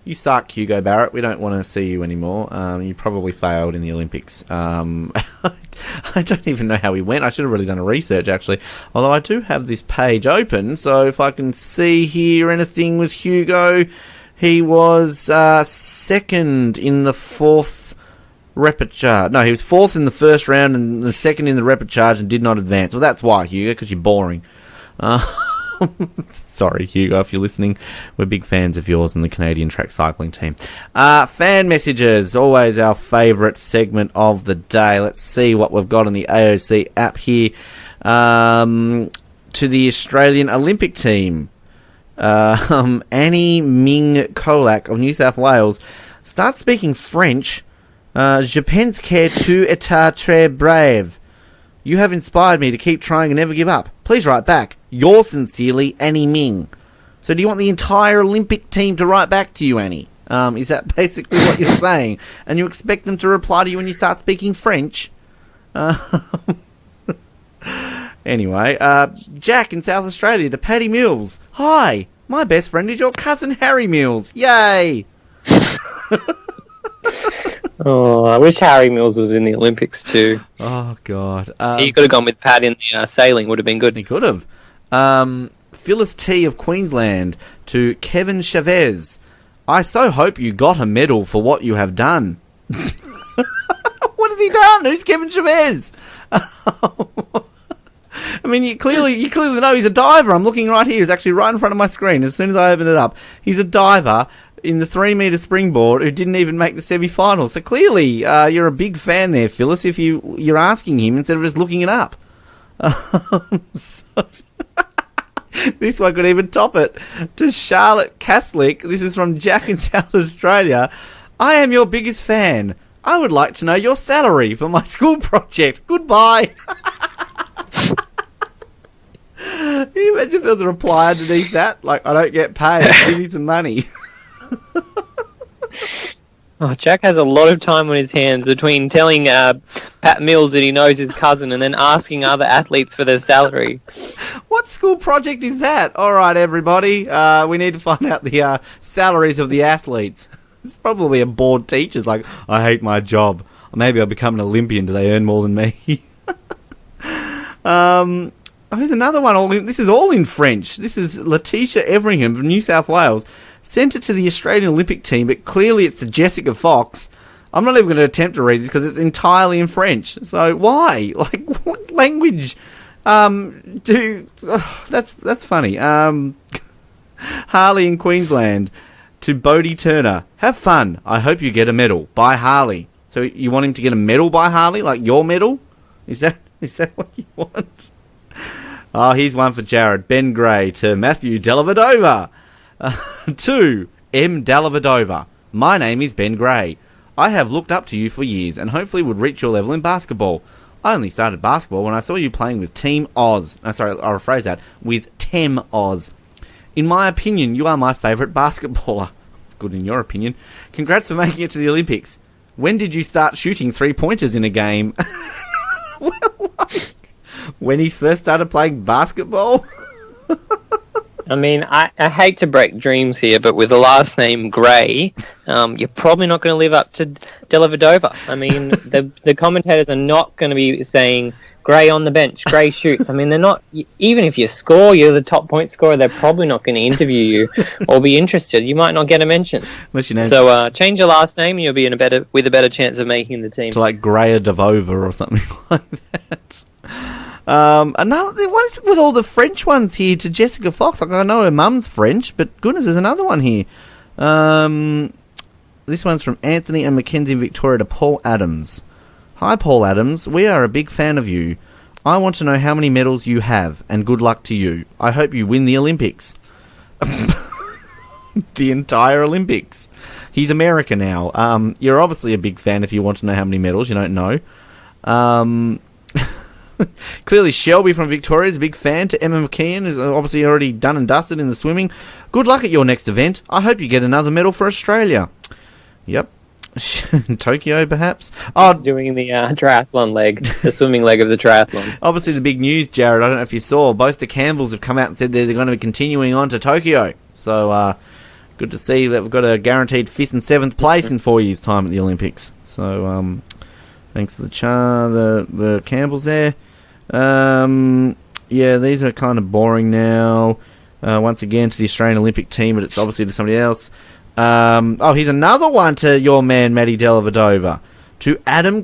You suck, Hugo Barrett. We don't want to see you anymore. You probably failed in the Olympics. I don't even know how he went. I should have really done a research, actually. Although I do have this page open, so if I can see here anything with Hugo, he was second in the fourth repechage. No, he was fourth in the first round and the second in the repechage and did not advance. Well, that's why, Hugo, because you're boring. Sorry, Hugo, if you're listening. We're big fans of yours and the Canadian track cycling team. Fan messages, always our favourite segment of the day. Let's see what we've got on the AOC app here. To the Australian Olympic team. Annie Ming Kolak of New South Wales. Start speaking French. Je pense que tu étais très brave. You have inspired me to keep trying and never give up. Please write back. Yours sincerely, Annie Ming. So do you want the entire Olympic team to write back to you, Annie? Is that basically what you're saying? And you expect them to reply to you when you start speaking French? Anyway, Jack in South Australia to Paddy Mills. Hi, my best friend is your cousin Harry Mills. Yay! Oh, I wish Harry Mills was in the Olympics too. Oh, God. He could have gone with Pat in the sailing, would have been good. He could have. Phyllis T of Queensland to Kevin Chavez. I so hope you got a medal for what you have done. What has he done? Who's Kevin Chavez? I mean, you clearly know he's a diver. I'm looking right here. He's actually right in front of my screen as soon as I open it up. He's a diver in the 3-metre springboard who didn't even make the semi-final. So clearly, you're a big fan there, Phyllis, if you're asking him instead of just looking it up. This one could even top it. To Charlotte Caslick, this is from Jack in South Australia. I am your biggest fan. I would like to know your salary for my school project. Goodbye. Can you imagine if there was a reply underneath that? Like, I don't get paid. Give me some money. Oh, Jack has a lot of time on his hands between telling Pat Mills that he knows his cousin and then asking other athletes for their salary. What school project is that? All right, everybody. We need to find out the salaries of the athletes. It's probably a bored teacher's like, I hate my job. Or maybe I'll become an Olympian. Do they earn more than me? Here's another one. This is all in French. This is Letitia Everingham from New South Wales. Sent it to the Australian Olympic team, but clearly it's to Jessica Fox. I'm not even going to attempt to read this because it's entirely in French. So why? Like, what language? That's funny. Harley in Queensland to Bodie Turner. Have fun. I hope you get a medal by Harley. So you want him to get a medal by Harley, like your medal? Is that what you want? Oh, here's one for Jared. Ben Gray to Matthew Dellavedova. To M. Dellavedova. My name is Ben Gray. I have looked up to you for years and hopefully would reach your level in basketball. I only started basketball when I saw you playing with Team Oz. I'll rephrase that. With Tem Oz. In my opinion, you are my favourite basketballer. It's good in your opinion. Congrats for making it to the Olympics. When did you start shooting 3-pointers in a game? Well, like, when he first started playing basketball? I mean, I hate to break dreams here, but with the last name Gray, you're probably not going to live up to Dellavedova. I mean, the commentators are not going to be saying Gray on the bench, Gray shoots. I mean, they're not. Even if you score, you're the top point scorer. They're probably not going to interview you or be interested. You might not get a mention. So change your last name, and you'll be with a better chance of making the team. To like Graya Devova or something like that. What is it with all the French ones here to Jessica Fox? Like, I know her mum's French, but goodness, there's another one here. This one's from Anthony and Mackenzie in Victoria to Paul Adams. Hi, Paul Adams. We are a big fan of you. I want to know how many medals you have, and good luck to you. I hope you win the Olympics. The entire Olympics. He's American now. You're obviously a big fan if you want to know how many medals. You don't know. Clearly, Shelby from Victoria is a big fan. To Emma McKeon, who's obviously already done and dusted in the swimming. Good luck at your next event. I hope you get another medal for Australia. Yep. Tokyo, perhaps? Oh, Doing the triathlon leg, the swimming leg of the triathlon. obviously the big news, Jared. I don't know if you saw. Both the Campbells have come out and said they're going to be continuing on to Tokyo. So, good to see that we've got a guaranteed 5th and 7th place in 4 years' time at the Olympics. So, thanks to the Campbells there. Yeah, these are kind of boring now. Once again to the Australian Olympic team, but it's obviously to somebody else. Here's another one to your man, Matty Dellavedova. To Adam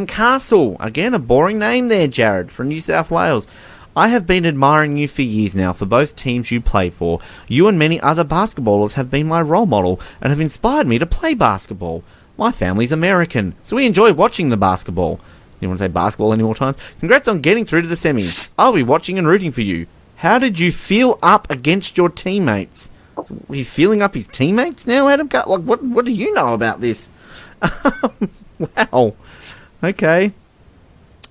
Castle. Again, a boring name there, Jared, from New South Wales. I have been admiring you for years now for both teams you play for. You and many other basketballers have been my role model and have inspired me to play basketball. My family's American, so we enjoy watching the basketball. You want to say basketball any more times? Congrats on getting through to the semis. I'll be watching and rooting for you. How did you feel up against your teammates? He's feeling up his teammates now, Adam? Like, what do you know about this? Wow. Okay.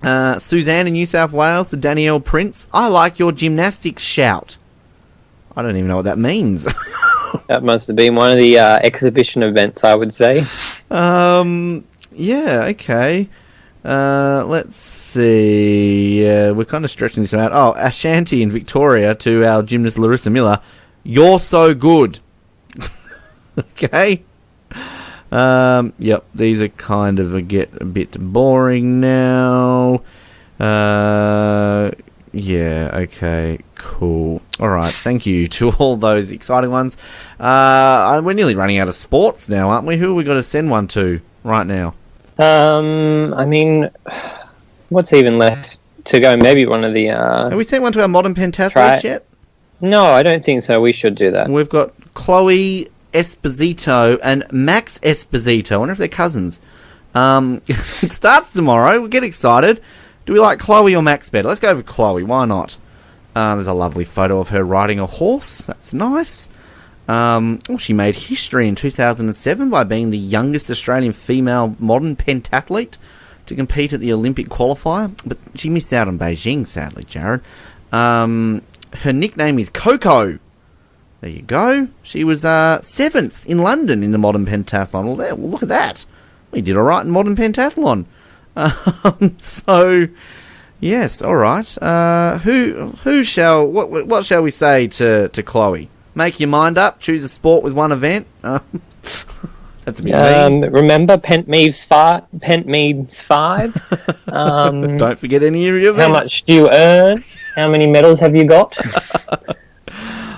Suzanne in New South Wales to Danielle Prince. I like your gymnastics shout. I don't even know what that means. That must have been one of the exhibition events, I would say. Yeah, okay. Let's see. We're kind of stretching this out. Oh, Ashanti in Victoria to our gymnast Larissa Miller. You're so good. Okay. Yep, these are kind of a bit boring now. Yeah, okay, cool. Alright, thank you to all those exciting ones. We're nearly running out of sports now, aren't we? Who have we got to send one to right now? I mean, what's even left to go? Maybe one of the... Have we sent one to our modern pentathletes yet? No, I don't think so. We should do that. We've got Chloe Esposito and Max Esposito. I wonder if they're cousins. It starts tomorrow. We get excited. Do we like Chloe or Max better? Let's go with Chloe. Why not? There's a lovely photo of her riding a horse. That's nice. She made history in 2007 by being the youngest Australian female modern pentathlete to compete at the Olympic qualifier. But she missed out on Beijing, sadly, Jared. Her nickname is Coco. There you go. She was 7th in London in the modern pentathlon. Well, look at that. We did all right in modern pentathlon. So, yes, all right. What shall we say to Chloe? Make your mind up. Choose a sport with one event. That's a bit mean. Remember Pentmeads 5? Don't forget any of your events. How much do you earn? How many medals have you got?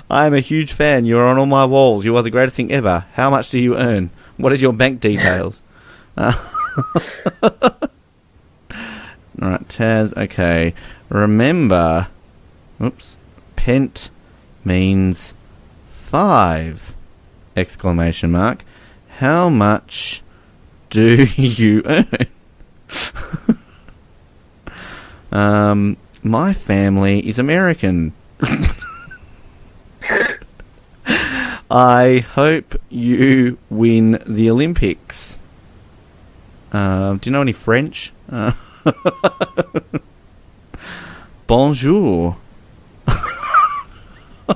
I am a huge fan. You are on all my walls. You are the greatest thing ever. How much do you earn? What is your bank details? Alright, Taz. Okay. Remember, pent means 5! Exclamation mark. How much do you earn? My family is American. I hope you win the Olympics. Do you know any French? Bonjour.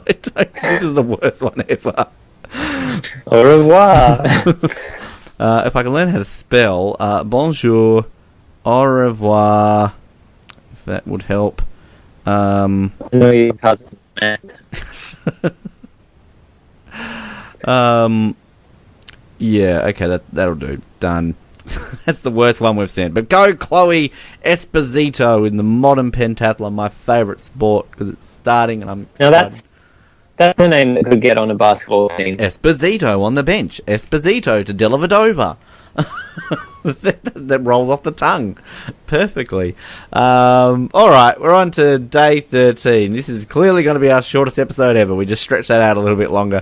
This is the worst one ever. Au revoir. If I can learn how to spell, bonjour, au revoir, if that would help. I know your cousin Max. Yeah, okay, that'll do. Done. That's the worst one we've sent. But go Chloe Esposito in the modern pentathlon, my favourite sport, because it's starting and I'm excited. Now that's a name that could get on a basketball team. Esposito on the bench. Esposito to Dellavedova. That rolls off the tongue perfectly. Alright, we're on to day 13. This is clearly going to be our shortest episode ever. We just stretched that out a little bit longer.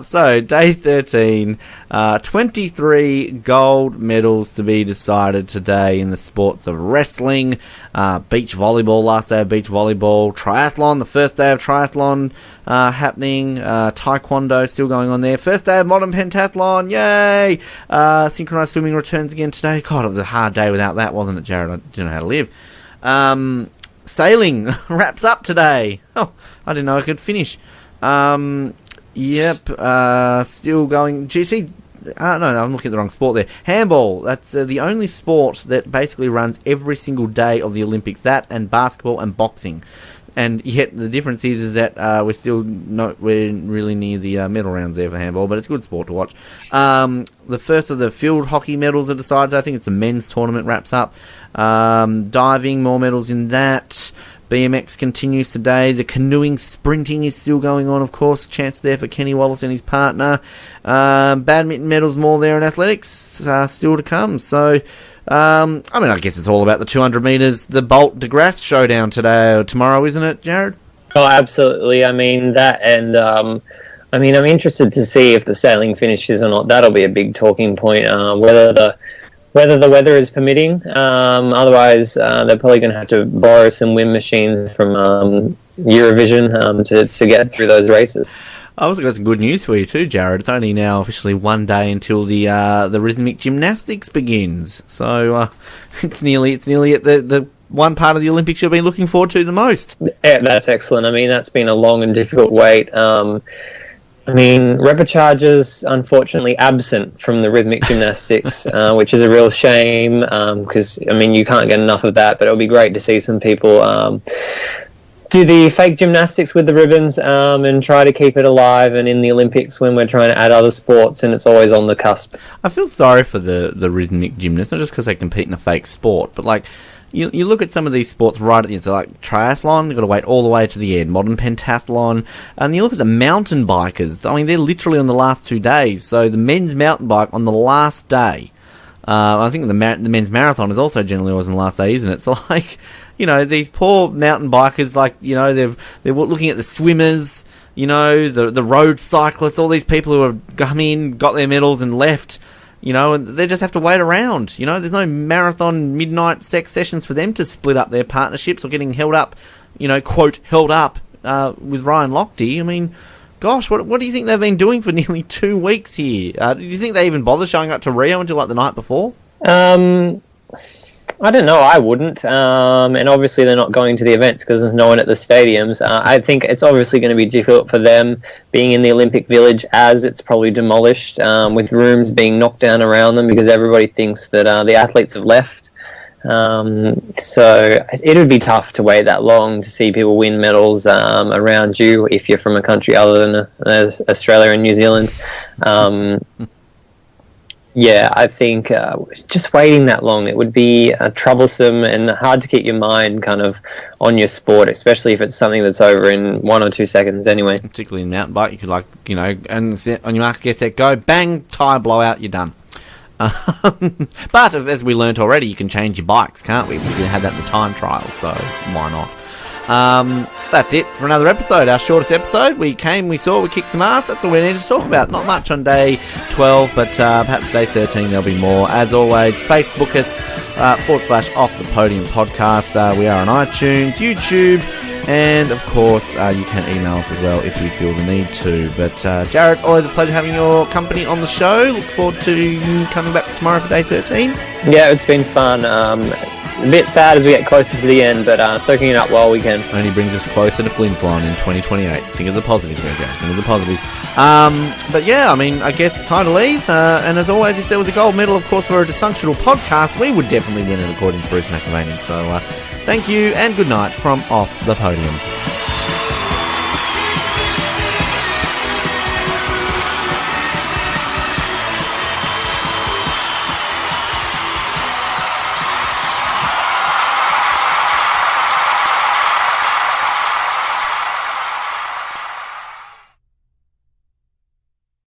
So, day 13, 23 gold medals to be decided today in the sports of wrestling, beach volleyball, last day of beach volleyball, triathlon, the first day of triathlon happening, taekwondo still going on there, first day of modern pentathlon, yay! Synchronized swimming returns again today. God, it was a hard day without that, wasn't it, Jared? I didn't know how to live. Sailing wraps up today. Oh, I didn't know I could finish. Still going. GC. No, I'm looking at the wrong sport there. Handball. That's the only sport that basically runs every single day of the Olympics. That and basketball and boxing. And yet the difference is that we're really near the medal rounds there for handball, but it's a good sport to watch. The first of the field hockey medals are decided. I think it's a men's tournament wraps up. Diving, more medals in that. BMX continues today. The canoeing, sprinting is still going on, of course. Chance there for Kenny Wallace and his partner. Badminton medals more there, and athletics still to come. So, I guess it's all about the 200 metres, the Bolt DeGrasse showdown today or tomorrow, isn't it, Jared? Oh, absolutely. I mean, that and... I'm interested to see if the sailing finishes or not. That'll be a big talking point. Whether the weather is permitting. Otherwise, they're probably going to have to borrow some wind machines from Eurovision to get through those races. I also got some good news for you too, Jared. It's only now officially one day until the rhythmic gymnastics begins. So it's nearly at the one part of the Olympics you've been looking forward to the most. Yeah, that's excellent. I mean, that's been a long and difficult wait. Repechage is unfortunately absent from the rhythmic gymnastics, which is a real shame because, you can't get enough of that, but it'll be great to see some people do the fake gymnastics with the ribbons and try to keep it alive and in the Olympics when we're trying to add other sports and it's always on the cusp. I feel sorry for the rhythmic gymnasts, not just because they compete in a fake sport, but you look at some of these sports right at the end, so like triathlon, you've got to wait all the way to the end, modern pentathlon, and you look at the mountain bikers, they're literally on the last 2 days, so the men's mountain bike on the last day, I think the men's marathon is also generally always on the last day, isn't it? So these poor mountain bikers, they're looking at the swimmers, the road cyclists, all these people who have come in, got their medals and left, and they just have to wait around. There's no marathon midnight sex sessions for them to split up their partnerships or getting held up, quote, held up with Ryan Lochte. Gosh, what do you think they've been doing for nearly 2 weeks here? Do you think they even bother showing up to Rio until the night before? I don't know. I wouldn't. And obviously they're not going to the events because there's no one at the stadiums. I think it's obviously going to be difficult for them being in the Olympic Village as it's probably demolished with rooms being knocked down around them because everybody thinks that the athletes have left. So it would be tough to wait that long to see people win medals around you if you're from a country other than Australia and New Zealand. Yeah, I think just waiting that long, it would be troublesome and hard to keep your mind kind of on your sport, especially if it's something that's over in 1 or 2 seconds anyway. Particularly in mountain bike, you could and on your mark, get set, go, bang, tyre blowout, you're done. But as we learnt already, you can change your bikes, can't we? We had that in the time trial, so why not? That's it for another episode, our shortest episode. We came, we saw, we kicked some ass. That's all we need to talk about. Not much on day 12, but perhaps day 13 there'll be more. As always, Facebook us / Off the Podium podcast. We are on iTunes, YouTube, and of course you can email us as well if you feel the need to. But Jared, always a pleasure having your company on the show. Look forward to you coming back tomorrow for day 13. Yeah, it's been fun. A bit sad as we get closer to the end, but soaking it up while we can. Only brings us closer to Flin Flon in 2028. Think of the positives there, Jack. Think of the positives. But yeah, I guess time to leave. And as always, if there was a gold medal, of course, for a dysfunctional podcast, we would definitely win it according to Bruce McAvaney. So thank you and good night from Off the Podium.